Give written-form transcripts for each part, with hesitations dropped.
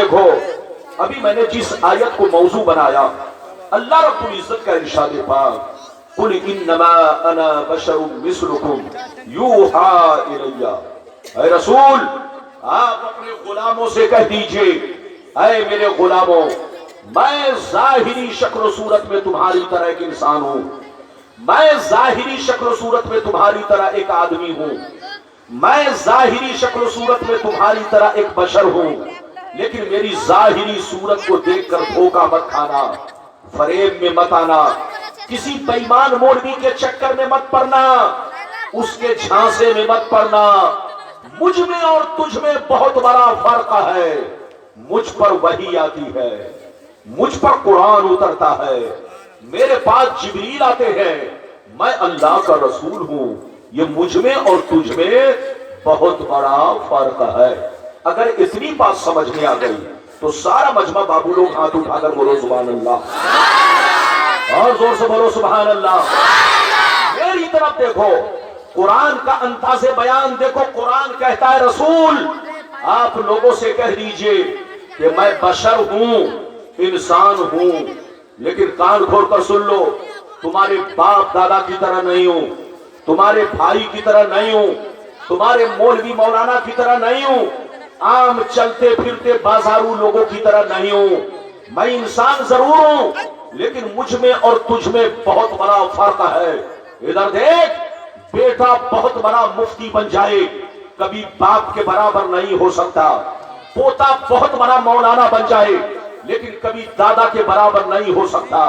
دیکھو ابھی میں نے جس آیت کو موضوع بنایا، اللہ رب العزت کا ارشاد پاک، قل انما انا بشر مثلکم یوحی الی، اے رسول آپ اپنے غلاموں سے کہہ دیجئے، اے میرے غلاموں میں ظاہری شکل و صورت میں تمہاری طرح ایک انسان ہوں، میں ظاہری شکل و صورت میں تمہاری طرح ایک آدمی ہوں، میں ظاہری شکل و صورت میں تمہاری طرح ایک بشر ہوں، لیکن میری ظاہری صورت کو دیکھ کر دھوکہ مت کھانا، فریب میں مت آنا، کسی بے ایمان مولوی کے چکر میں مت پڑنا، اس کے جھانسے میں مت پڑنا۔ مجھ میں اور تجھ میں بہت بڑا فرق ہے، مجھ پر وحی آتی ہے، مجھ پر قرآن اترتا ہے، میرے پاس جبریل آتے ہیں، میں اللہ کا رسول ہوں، یہ مجھ میں اور تجھ میں بہت بڑا فرق ہے۔ اگر اتنی بات سمجھ میں آ گئی تو سارا مجمع بابو لوگ ہاتھ اٹھا کر بولو سبحان اللہ، اور زور سے بولو سبحان اللہ۔ میری طرف دیکھو، قرآن کا انداز بیان دیکھو، قرآن کہتا ہے رسول آپ لوگوں سے کہہ دیجئے کہ میں بشر ہوں، انسان ہوں، لیکن کان کھول کر سن لو، تمہارے باپ دادا کی طرح نہیں ہوں، تمہارے بھائی کی طرح نہیں ہوں، تمہارے مولوی مولانا کی طرح نہیں ہوں، عام چلتے پھرتے بازارو لوگوں کی طرح نہیں ہوں، میں انسان ضرور ہوں، لیکن مجھ میں اور تجھ میں بہت بڑا فرق ہے۔ ادھر دیکھ، بیٹا بہت بڑا مفتی بن جائے کبھی باپ کے برابر نہیں ہو سکتا، پوتا بہت بڑا مولانا بن جائے لیکن کبھی دادا کے برابر نہیں ہو سکتا،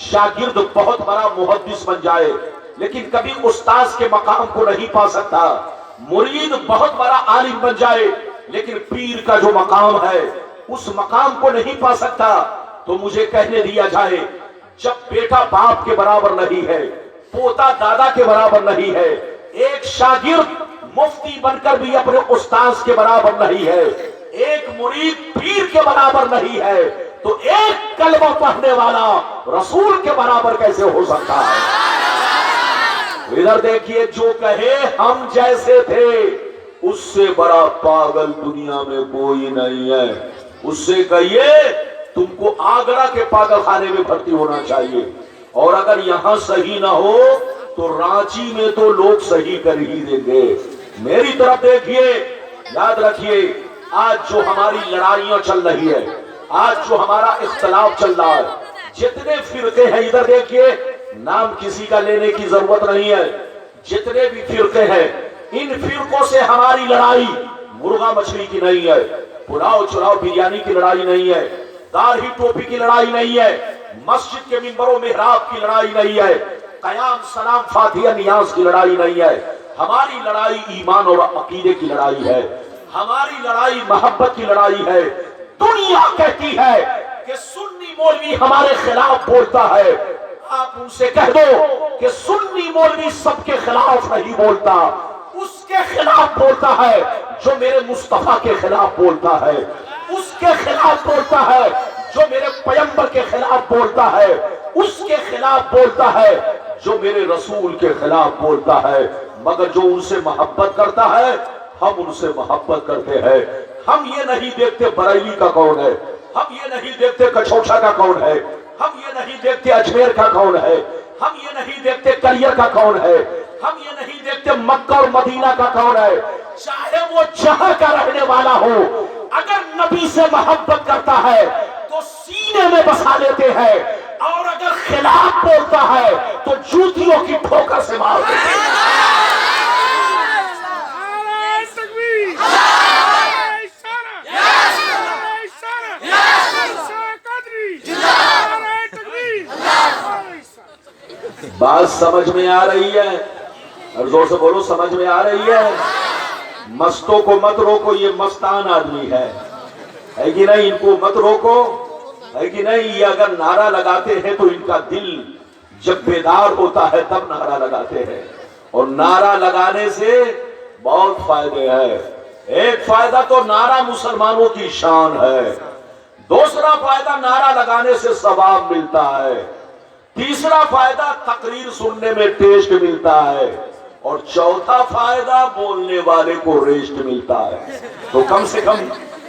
شاگرد بہت بڑا محدث بن جائے لیکن کبھی استاذ کے مقام کو نہیں پا سکتا، مرید بہت بڑا عالم بن جائے لیکن پیر کا جو مقام ہے اس مقام کو نہیں پا سکتا۔ تو مجھے کہنے دیا جائے، جب بیٹا باپ کے برابر نہیں ہے، پوتا دادا کے برابر نہیں ہے، ایک شاگرد مفتی بن کر بھی اپنے استاذ کے برابر نہیں ہے، ایک مرید پیر کے برابر نہیں ہے، تو ایک کلمہ پڑھنے والا رسول کے برابر کیسے ہو سکتا ہے؟ ادھر دیکھیے، جو کہے ہم جیسے تھے اس سے بڑا پاگل دنیا میں کوئی نہیں ہے، اس سے کہیے تم کو آگرہ کے پاگل خانے میں بھرتی ہونا چاہیے، اور اگر یہاں صحیح نہ ہو تو رانچی میں تو لوگ صحیح کر ہی دیں گے۔ میری طرف دیکھیے، یاد رکھیے، آج جو ہماری لڑائیاں چل رہی ہے، آج جو ہمارا اختلاف چل رہا ہے، جتنے فرقے ہیں ادھر دیکھیے، نام کسی کا لینے کی ضرورت نہیں ہے، جتنے بھی فرقے ہیں ان فرقوں سے ہماری لڑائی مرغا مچھلی کی نہیں ہے، پلاؤ چلاؤ بریانی کی لڑائی نہیں ہے، داڑھی ٹوپی کی لڑائی نہیں ہے، مسجد کے منبر و محراب کی لڑائی نہیں ہے، قیام سلام فاتحہ نیاز کی لڑائی نہیں ہے، ہماری لڑائی ایمان اور عقیدے کی لڑائی ہے، ہماری لڑائی محبت کی لڑائی ہے۔ دنیا کہتی ہے کہ سنی مولوی ہمارے خلاف بولتا ہے، آپ ان سے کہہ دو کہ سنی مولوی سب کے خلاف نہیں بولتا، اس کے خلاف بولتا ہے جو میرے مصطفیٰ کے خلاف بولتا ہے، اس کے خلاف بولتا ہے جو میرے پیغمبر کے خلاف بولتا ہے، اس کے خلاف بولتا ہے جو میرے رسول کے خلاف بولتا ہے، مگر جو ان سے محبت کرتا ہے ہم ان سے محبت کرتے ہیں۔ ہم یہ نہیں دیکھتے بریلی کا کون ہے، ہم یہ نہیں دیکھتے کچھوچا کا کون ہے، ہم یہ نہیں دیکھتے اجمیر کا کون ہے، ہم یہ نہیں دیکھتے کلیر کا کون ہے، ہم یہ نہیں دیکھتے مکہ اور مدینہ کا کون ہے، چاہے وہ جہاں کا رہنے والا ہو، اگر نبی سے محبت کرتا ہے تو سینے میں بسا لیتے ہیں، اور اگر خلاف بولتا ہے تو جوتیوں کی ٹھوکر سے مار دیتے ہیں۔ بات سمجھ میں آ رہی ہے؟ اور زور سے بولو، سمجھ میں آ رہی ہے؟ مستوں کو مت روکو، یہ مستان آدمی ہے کہ نہیں؟ ان کو مت روکو، ہے کہ نہیں؟ یہ اگر نعرہ لگاتے ہیں تو ان کا دل جب بیدار ہوتا ہے تب نعرہ لگاتے ہیں، اور نعرہ لگانے سے بہت فائدے ہیں۔ ایک فائدہ تو نعرہ مسلمانوں کی شان ہے، دوسرا فائدہ نعرہ لگانے سے ثواب ملتا ہے، تیسرا فائدہ تقریر سننے میں ٹیسٹ ملتا ہے، اور چوتھا فائدہ بولنے والے کو ریسٹ ملتا ہے۔ تو کم سے کم